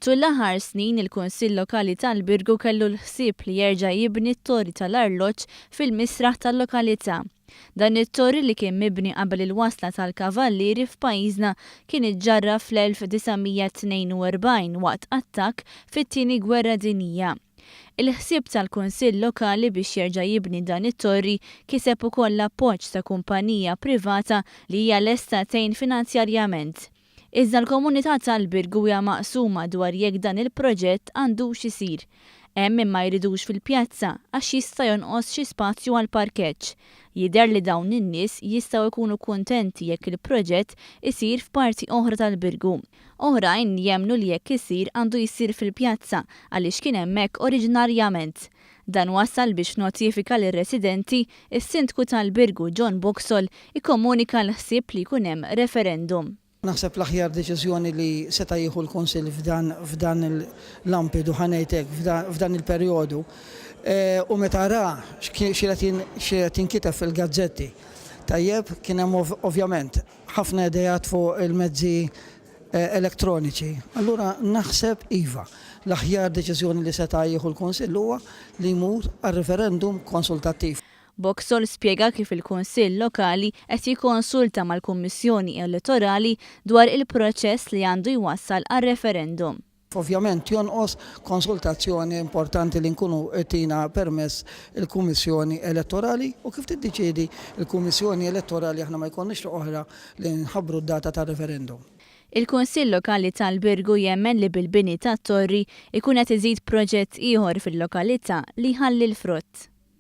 Tul l-aħħar snin il-Kunsill Lokali tal-Birgu kellu l-ħsieb li jerġa' jibni t-torri tal-arloġġ fil-misraħ tal-lokalità. Dan it-torri li kien mibni qabel il-wasla tal-kavallieri f'pajjiżna kien iġġarra fl-1942 waqt attakk fit-tieni gwerra dinjija. Il-ħsieb tal-Kunsill Lokali biex jerġa' jibni dan it-torri kiseb ukoll l-appoġġ ta' kumpanija privata li hija lesta tgħin finanzjarjament. Iżda l-komunità tal-Birgu hija maqsuma dwar jekk dan il-proġett għandux isir. Hemm min ma jridux fil-pjazza għax jista' jonqos xi spazju għal parkeġġ. Jidher li dawn in-nies jistgħu jkunu kuntenti jekk il-proġett isir f'parti oħra tal-Birgu. Oħrajn jemmnu li jekk isir għandu jsir fil-pjazza għaliex kien hemmhekk oriġinarjament. Dan wassal biex notifika lir-residenti is-Sindku tal-Birgu John Boxall ikkomunika l-ħsieb li jkun hemm referendum. Naħseb l-aħjar deċiżjoni li seta' jieħu l-Kunsill f'dan il-lampidu ħanejtek f'dan il-perjodu u meta ra x'qiegħed jinkiteb fil-gazzetti. Tajjeb kien hemm ovvjament ħafna idejat fuq il-mezzi elettroniċi. Allura naħseb iva l-aħjar deċiżjoni li seta' jieħu l-Kunsill huwa li jmur għal-referendum konsultattiv. Boxall spjega kif il-Kunsill Lokali qed jikkonsulta mal-Kummissjoni Elettorali dwar il-proċess li għandu jwassal għar-referendum. Ovvjament jonqos konsultazzjoni importanti li nkunu tina permezz il-Kummissjoni Elettorali u kif tiddeċiedi il-Kummissjoni Elettorali aħna ma jkollniex oħra li nħabbru d-data tar-referendum. Il-Kunsill Lokali tal-Birgu jemmen li bil-bini tat-torri ikun qed iżid proġett ieħor fil-lokalità li ħalli l-frott.